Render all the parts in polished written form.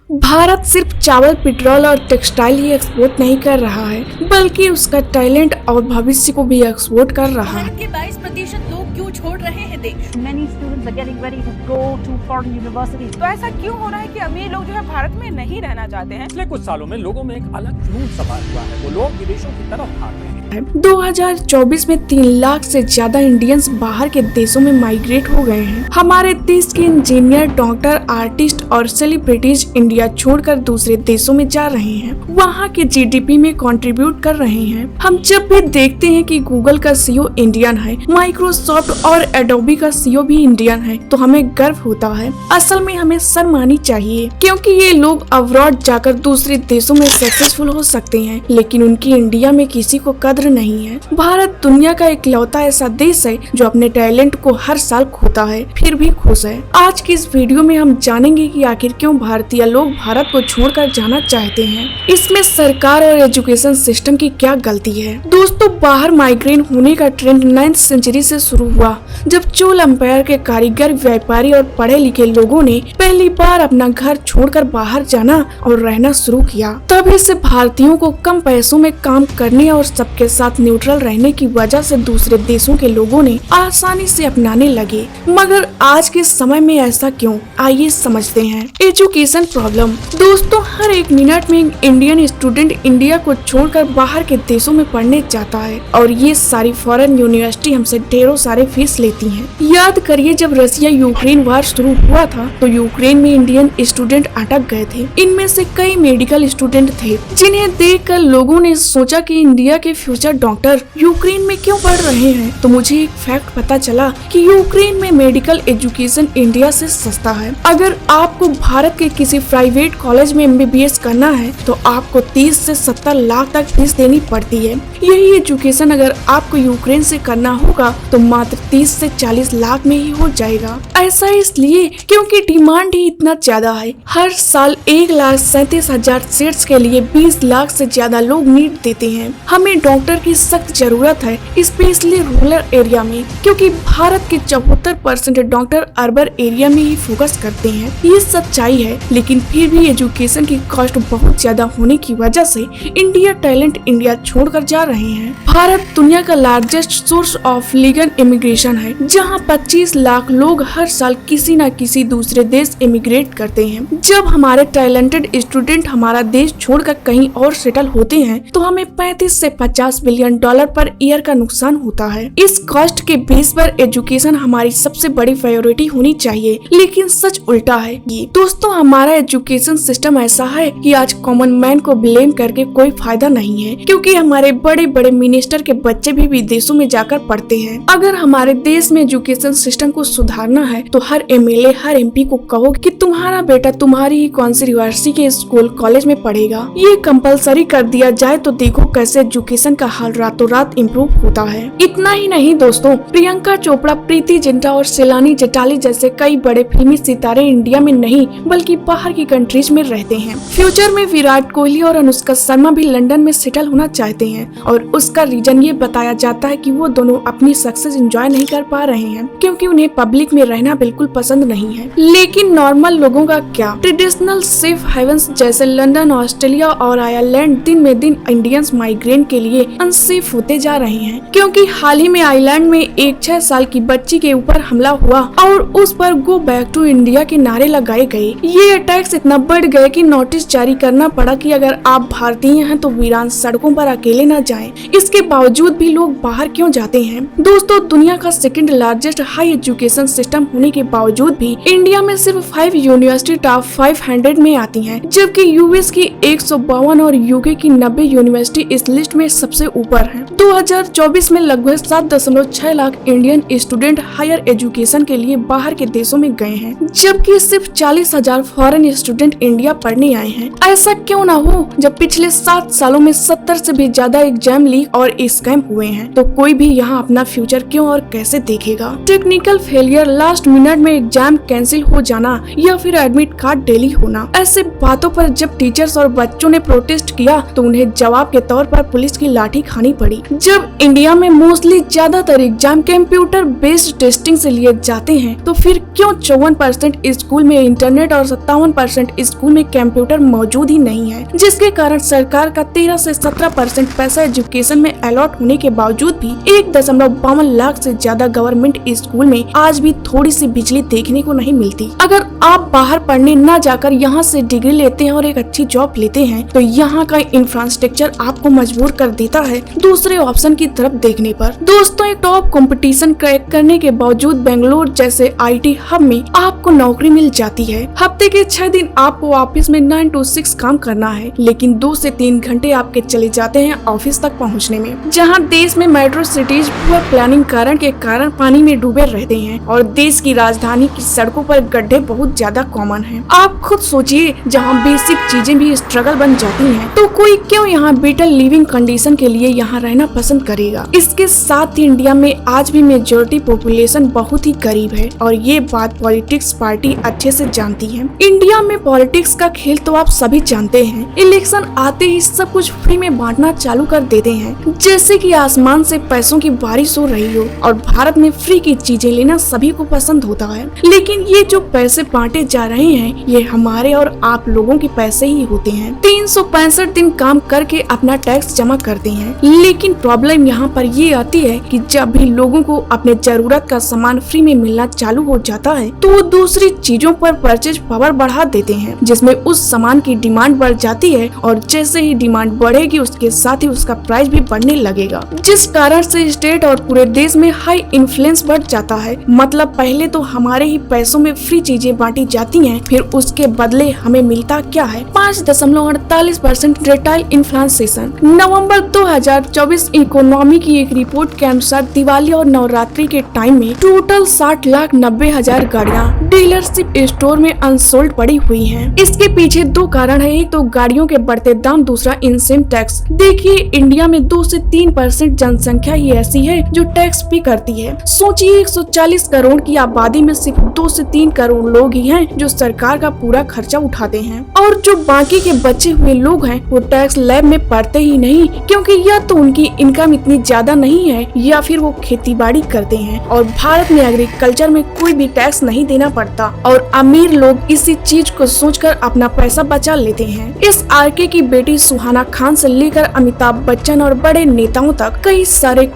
भारत सिर्फ चावल, पेट्रोल और टेक्सटाइल ही एक्सपोर्ट नहीं कर रहा है, बल्कि उसका टैलेंट और भविष्य को भी एक्सपोर्ट कर रहा है। भारत के 22% लोग क्यों छोड़ रहे हैं देश? Many students are getting ready to go to foreign universities. तो ऐसा क्यों हो रहा है कि अमीर लोग जो है भारत में नहीं रहना चाहते हैं? पिछले कुछ सालों में लोगों में एक अलग जुनून सवार हुआ है। वो लोग विदेशों की तरफ भाग रहे हैं। 2024 में 3 लाख से ज्यादा इंडियंस बाहर के देशों में माइग्रेट हो गए हैं। हमारे देश के इंजीनियर, डॉक्टर, आर्टिस्ट और सेलिब्रिटीज इंडिया छोड़कर दूसरे देशों में जा रहे हैं, वहाँ के जीडीपी में कंट्रीब्यूट कर रहे हैं। हम जब भी देखते हैं कि गूगल का सीईओ इंडियन है, माइक्रोसॉफ्ट और एडोबी का सीईओ भी इंडियन है, तो हमें गर्व होता है। असल में हमें शर्म आनी चाहिए, क्योंकि ये लोग अब्रॉड जाकर दूसरे देशों में सक्सेसफुल हो सकते हैं, लेकिन उनकी इंडिया में किसी को कदर नहीं है। भारत दुनिया का इकलौता ऐसा देश है जो अपने टैलेंट को हर साल खोता है, फिर भी खुश है। आज की इस वीडियो में हम जानेंगे कि आखिर क्यों भारतीय लोग भारत को छोड़कर जाना चाहते हैं। इसमें सरकार और एजुकेशन सिस्टम की क्या गलती है। दोस्तों, बाहर माइग्रेट होने का ट्रेंड 9th सेंचुरी से शुरू हुआ, जब चोल एम्पायर के कारीगर, व्यापारी और पढ़े लिखे लोगों ने पहली बार अपना घर छोड़कर बाहर जाना और रहना शुरू किया। तभी से भारतीयों को कम पैसों में काम करने और सबके साथ न्यूट्रल रहने की वजह से दूसरे देशों के लोगों ने आसानी से अपनाने लगे। मगर आज के समय में ऐसा क्यों, आइए समझते हैं। Education problem. दोस्तों, हर एक मिनट में एक इंडियन स्टूडेंट इंडिया को छोड़कर बाहर के देशों में पढ़ने जाता है, और ये सारी फॉरेन यूनिवर्सिटी हमसे ढेरों सारे फीस लेती हैं। याद करिए, जब रसिया यूक्रेन वार शुरू हुआ था तो यूक्रेन में इंडियन स्टूडेंट अटक गए थे। इनमें से कई मेडिकल स्टूडेंट थे, जिन्हें देखकर लोगों ने सोचा कि इंडिया के फ्यूचर डॉक्टर यूक्रेन में क्यों पढ़ रहे हैं। तो मुझे एक फैक्ट पता चला कि यूक्रेन में मेडिकल एजुकेशन इंडिया से सस्ता है। अगर आपको भारत के किसी प्राइवेट कॉलेज में MBBS करना है तो आपको 30 से 70 लाख तक फीस देनी पड़ती है। यही एजुकेशन अगर आपको यूक्रेन से करना होगा तो मात्र 30 से 40 लाख में ही हो जाएगा। ऐसा इसलिए क्योंकि डिमांड ही इतना ज्यादा है। हर साल 1,37,000 सीट्स के लिए 20 लाख से ज्यादा लोग नीट देते हैं। हमें डॉक्टर की सख्त जरूरत है, स्पेशली रूरल एरिया में, क्योंकि भारत के 74% डॉक्टर अर्बन एरिया में ही फोकस करते हैं। ये सच्चाई है, लेकिन फिर भी एजुकेशन की कॉस्ट बहुत ज्यादा होने की वजह से इंडिया टैलेंट इंडिया छोड़कर जा रहे हैं। भारत दुनिया का largest source of legal immigration है, जहां 25 लाख लोग हर साल किसी न किसी दूसरे देश इमिग्रेट करते हैं। जब हमारे टैलेंटेड स्टूडेंट हमारा देश छोड़कर कहीं और सेटल होते हैं तो हमें 35 से 50 बिलियन डॉलर पर ईयर का नुकसान होता है। इस कॉस्ट के बेस पर एजुकेशन हमारी सबसे बड़ी प्रायोरिटी होनी चाहिए, लेकिन सच उल्टा है। दोस्तों, हमारा एजुकेशन सिस्टम ऐसा है कि आज कॉमन मैन को ब्लेम करके कोई फायदा नहीं है, क्योंकि हमारे बड़े बड़े मिनिस्टर के बच्चे भी विदेशों में जाकर पढ़ते हैं। अगर हमारे देश में एजुकेशन सिस्टम को सुधारना है तो हर MLA, हर MP को कहो कि तुम्हारा बेटा तुम्हारी ही कौन सी यूनिवर्सिटी के स्कूल कॉलेज में पढ़ेगा। ये कंपलसरी कर दिया जाए तो देखो कैसे एजुकेशन का हाल रातों रात इम्प्रूव होता है। इतना ही नहीं दोस्तों, प्रियंका चोपड़ा, प्रीति जिंटा और सैलानी जटाली जैसे कई बड़े फिल्मी सितारे इंडिया में नहीं बल्कि बाहर की कंट्रीज में रहते हैं। फ्यूचर में विराट कोहली और अनुष्का शर्मा भी लंदन में सेटल होना चाहते हैं, और उसका रीजन ये बताया जाता है कि वो दोनों अपनी सक्सेस एंजॉय नहीं कर पा रहे हैं, क्योंकि उन्हें पब्लिक में रहना बिल्कुल पसंद नहीं है। लेकिन नॉर्मल लोगों का क्या? ट्रेडिशनल सेफ हेवंस जैसे लंदन, ऑस्ट्रेलिया और आयरलैंड दिन में दिन इंडियंस माइग्रेंट के लिए अनसेफ होते जा रहे हैं, क्योंकि हाल ही में आयरलैंड में एक 6 साल की बच्ची के ऊपर हमला हुआ और उस पर गो बैक टू इंडिया के नारे लगाए गए। ये अटैक्स इतना बढ़ गए कि नोटिस जारी करना पड़ा कि अगर आप भारतीय हैं तो वीरान सड़कों पर अकेले न जाएं। इसके बावजूद भी लोग बाहर क्यों जाते हैं? दोस्तों, दुनिया का second largest high education system होने के बावजूद भी इंडिया में सिर्फ 5 यूनिवर्सिटी टॉप 500 में आती हैं, जबकि यूएस की 152 और यूके की 90 यूनिवर्सिटी इस लिस्ट में सबसे ऊपर है। 2024 में लगभग 7.6 lakh Indian student higher education के लिए बाहर के देशों में गए हैं, जबकि सिर्फ 40,000 फॉरेन स्टूडेंट इंडिया पढ़ने आए हैं। ऐसा क्यों ना हो? जब पिछले 7 सालों में 70 से भी ज्यादा एग्जाम लीक और स्कैम हुए हैं, तो कोई भी यहाँ अपना फ्यूचर क्यों और कैसे देखेगा? Technical failure failure, last minute में एग्जाम कैंसिल हो जाना या फिर एडमिट कार्ड डिले होना। ऐसे बातों पर जब टीचर्स और बच्चों ने प्रोटेस्ट किया तो उन्हें जवाब के तौर पर पुलिस की लाठी खानी पड़ी। जब इंडिया में मोस्टली ज्यादातर एग्जाम कंप्यूटर बेस्ड टेस्टिंग से लिए जाते हैं तो फिर क्यों 54% स्कूल में इंटरनेट और 57% स्कूल में कंप्यूटर मौजूद ही नहीं है, जिसके कारण सरकार का 13 से 17% पैसा एजुकेशन में अलॉट होने के बावजूद भी 1.52 लाख से ज्यादा गवर्नमेंट स्कूल में आज भी थोड़ी सी बिजली देखने को नहीं मिलती। अगर आप बाहर पढ़ने न जाकर यहाँ से डिग्री लेते हैं और एक अच्छी जॉब लेते हैं तो यहाँ का इंफ्रास्ट्रक्चर आपको मजबूर कर देता है दूसरे ऑप्शन की तरफ देखने पर। दोस्तों, एक टॉप कंपटीशन क्रैक करने के बावजूद बेंगलोर जैसे IT हब में आपको नौकरी मिल जाती है। हफ्ते के 6 दिन आपको ऑफिस में 9 to 6 काम करना है, लेकिन 2 से 3 घंटे आपके चले जाते हैं ऑफिस तक पहुंचने में। जहां देश में मेट्रो सिटीज पुअर प्लानिंग के कारण पानी में डूबे रहते हैं और देश की राजधानी की सड़कों पर गड्ढे बहुत ज्यादा कॉमन हैं। आप खुद सोचिए, जहां बेसिक चीजें भी स्ट्रगल बन जाती हैं, तो कोई क्यों यहाँ बेटर लिविंग कंडीशन के लिए यहाँ रहना पसंद करेगा। इसके साथ ही इंडिया में आज भी मेजोरिटी पॉपुलेशन बहुत ही गरीब है और ये बात पॉलिटिक्स पार्टी अच्छे से जानती है। इंडिया में पॉलिटिक्स का खेल तो आप सभी जानते हैं। इलेक्शन आते ही सब कुछ फ्री में बांटना चालू कर देते हैं, जैसे कि आसमान से पैसों की बारिश हो रही हो। और भारत में फ्री की चीजें लेना सभी को पसंद होता है, लेकिन ये जो पैसे बांटे जा रहे हैं ये हमारे और आप लोगों के पैसे ही होते हैं। 365 दिन काम करके अपना टैक्स जमा करते हैं, लेकिन प्रॉब्लम यहाँ पर ये आती है कि जब भी लोगों को अपने जरूरत का सामान फ्री में मिलना चालू हो जाता है तो वो दूसरी चीजों पर परचेज पावर बढ़ा देते हैं, जिसमें उस सामान की डिमांड बढ़ जाती है और जैसे ही डिमांड बढ़ेगी उसके साथ ही उसका प्राइस भी बढ़ने लगेगा, जिस कारण से स्टेट और पूरे देश में हाई इन्फ्लुएंस बढ़ जाता है। मतलब पहले तो हमारे ही पैसों में फ्री चीजें बांटी जाती हैं, फिर उसके बदले हमें मिलता क्या है 5.48% रिटेल इन्फ्लेशन। नवंबर 2024 इकोनॉमी की एक रिपोर्ट के अनुसार दिवाली और नवरात्रि के टाइम में टोटल 60,90,000 गाड़ियाँ डीलरशिप स्टोर में अनसोल्ड पड़ी हुई हैं। इसके पीछे 2 कारण है, एक तो गाड़ियों के बढ़ते दाम, दूसरा इनसेम टैक्स। देखिए, इंडिया में 2 से 3% जनसंख्या ही ऐसी है जो टैक्स पे करती है। सोचिए, 140 करोड़ की आबादी में सिर्फ 2 से 3 करोड़ लोग ही हैं जो सरकार का पूरा खर्चा उठाते हैं, और जो बाकी के बचे हुए लोग हैं वो टैक्स लैब में पढ़ते ही नहीं, क्योंकि या तो उनकी इनकम इतनी ज्यादा नहीं है या फिर वो खेती बाड़ी करते हैं। और भारत में एग्रीकल्चर में कोई भी टैक्स नहीं देना पड़ता और अमीर लोग इसी चीज को सोचकर अपना पैसा बचा लेते हैं। इस आरके की बेटी सुहाना खान से लेकर अमिताभ बच्चन और बड़े नेताओं तक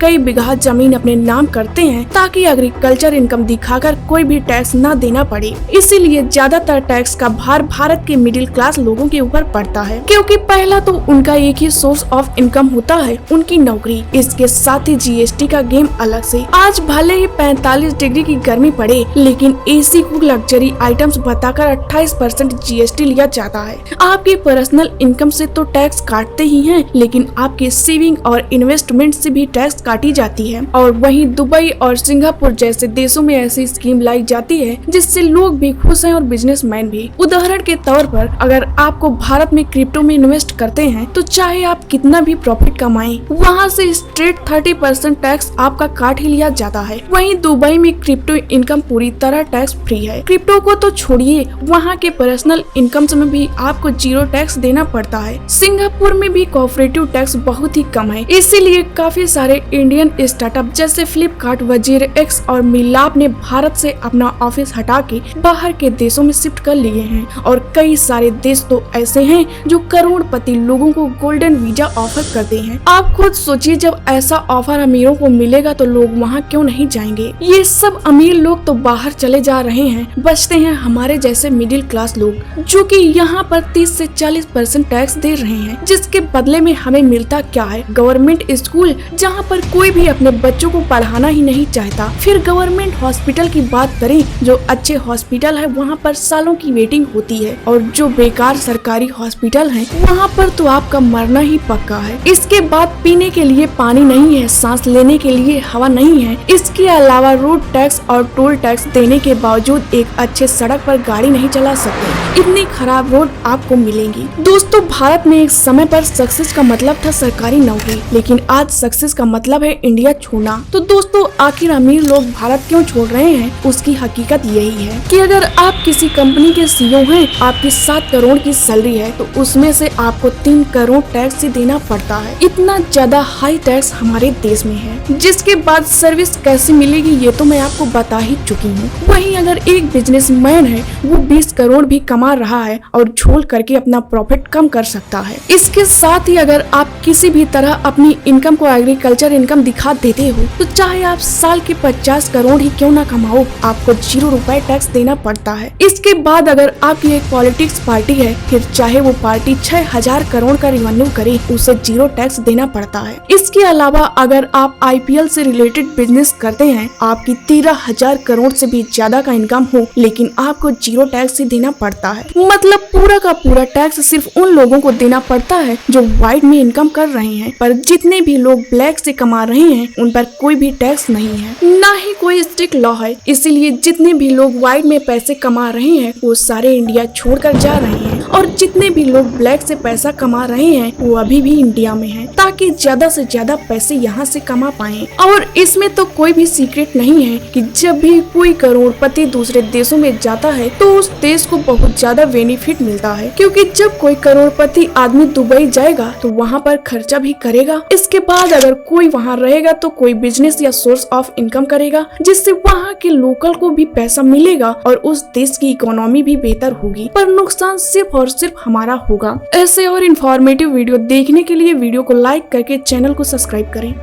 कई बीघा जमीन अपने नाम करते हैं ताकि एग्रीकल्चर इनकम दिखाकर कोई भी टैक्स न देना पड़े। इसीलिए ज्यादातर टैक्स का भार भारत के मिडिल क्लास लोगों के ऊपर पड़ता है, क्योंकि पहला तो उनका एक ही सोर्स ऑफ इनकम होता है, उनकी नौकरी। इसके साथ ही GST का गेम अलग से। आज भले ही 45 डिग्री की गर्मी पड़े, लेकिन AC को लग्जरी आइटम्स बताकर 28% GST लिया जाता है। आपकी पर्सनल इनकम से तो टैक्स काटते ही हैं, लेकिन आपके सेविंग और इन्वेस्टमेंट से भी टैक्स काटी जाती है। और वहीं दुबई और सिंगापुर जैसे देशों में ऐसी स्कीम लाई जाती है जिससे लोग भी खुश हैं और बिजनेसमैन भी। उदाहरण के तौर पर अगर आपको भारत में क्रिप्टो में इन्वेस्ट करते हैं तो चाहे आप कितना भी प्रॉफिट कमाएं, वहां से स्ट्रेट 30% टैक्स आपका काट ही लिया जाता है। वहीं दुबई में क्रिप्टो इनकम पूरी तरह टैक्स फ्री है। क्रिप्टो को तो छोड़िए, वहाँ के पर्सनल इनकम में भी आपको 0 टैक्स देना पड़ता है। सिंगापुर में भी कॉर्पोरेटिव टैक्स बहुत ही कम है, इसीलिए काफी सारे इंडियन स्टार्टअप जैसे फ्लिपकार्ट, वजीर एक्स और मिलाप ने भारत से अपना ऑफिस हटा के बाहर के देशों में शिफ्ट कर लिए हैं। और कई सारे देश तो ऐसे हैं जो करोड़पति लोगों को गोल्डन वीजा ऑफर करते हैं। आप खुद सोचिए, जब ऐसा ऑफर अमीरों को मिलेगा तो लोग वहाँ क्यों नहीं जाएंगे। ये सब अमीर लोग तो बाहर चले जा रहे हैं, बचते हैं हमारे जैसे मिडिल क्लास लोग, जो कि यहाँ पर 30 से 40% टैक्स दे रहे हैं, जिसके बदले में हमें मिलता क्या है, गवर्नमेंट स्कूल जहाँ पर कोई भी अपने बच्चों को पढ़ाना ही नहीं चाहता। फिर गवर्नमेंट हॉस्पिटल की बात करें, जो अच्छे हॉस्पिटल है वहाँ पर सालों की वेटिंग होती है, और जो बेकार सरकारी हॉस्पिटल है वहाँ पर तो आपका मरना ही पक्का है। इसके बाद पीने के लिए पानी नहीं है, सांस लेने के लिए हवा नहीं है। इसके अलावा रोड टैक्स और टोल टैक्स देने के बावजूद एक अच्छे सड़क पर गाड़ी नहीं चला सकते, इतनी खराब रोड आपको मिलेंगी। दोस्तों, भारत में एक समय पर सक्सेस का मतलब था सरकारी नौकरी, लेकिन आज सक्सेस का मतलब है इंडिया छोड़ना। तो दोस्तों, आखिर अमीर लोग भारत क्यों क्यों छोड़ रहे हैं, उसकी हकीकत यही है कि अगर आप किसी कंपनी के CEO हैं, आपकी 7 करोड़ की सैलरी है, तो उसमें से आपको 3 करोड़ टैक्स ही देना पड़ता है। इतना ज्यादा हाई टैक्स हमारे देश में है, जिसके बाद सर्विस कैसे मिलेगी ये तो मैं आपको बता ही चुकी हूँ। वहीं अगर एक बिजनेसमैन है, वो 20 करोड़ भी कमा रहा है और झोल करके अपना प्रॉफिट कम कर सकता है। इसके साथ ही अगर आप किसी भी तरह अपनी इनकम को एग्रीकल्चर इनकम दिखा देते हो, तो चाहे आप साल के 50 करोड़ ही क्यों ना कमाओ, आपको 0 रुपए टैक्स देना पड़ता है। इसके बाद अगर आपकी एक पॉलिटिक्स पार्टी है, फिर चाहे वो पार्टी 6000 करोड़ का रेवेन्यू करे, उसे 0 टैक्स देना पड़ता है। इसके अलावा अगर आप IPL से रिलेटेड बिजनेस करते हैं, आपकी 13,000 करोड़ से भी ज्यादा का इनकम हो, लेकिन आपको 0 टैक्स ही देना पड़ता है। मतलब पूरा का पूरा टैक्स सिर्फ उन लोगों को देना पड़ता है जो व्हाइट में इनकम कर रहे हैं, पर जितने भी लोग ब्लैक से कमा रहे हैं उन पर कोई भी टैक्स नहीं है, ना ही कोई स्ट्रिक्ट लॉ है। इसीलिए जितने भी लोग व्हाइट में पैसे कमा रहे हैं वो सारे इंडिया छोड़कर जा रहे हैं, और जितने भी लोग ब्लैक से पैसा कमा रहे हैं वो अभी भी इंडिया में हैं, ताकि ज्यादा से ज्यादा पैसे यहाँ से कमा पाएं। और इसमें तो कोई भी सीक्रेट नहीं है कि जब भी कोई करोड़पति दूसरे देशों में जाता है तो उस देश को बहुत ज्यादा बेनिफिट मिलता है, क्योंकि जब कोई करोड़पति आदमी दुबई जाएगा तो वहाँ पर खर्चा भी करेगा। इसके बाद अगर कोई वहाँ रहेगा तो कोई बिजनेस या सोर्स ऑफ इनकम करेगा, जिससे वहाँ के लोकल को भी पैसा मिलेगा और उस देश की इकोनॉमी भी बेहतर होगी, पर नुकसान सिर्फ और सिर्फ हमारा होगा। ऐसे और इन्फॉर्मेटिव वीडियो देखने के लिए वीडियो को लाइक करके चैनल को सब्सक्राइब करें।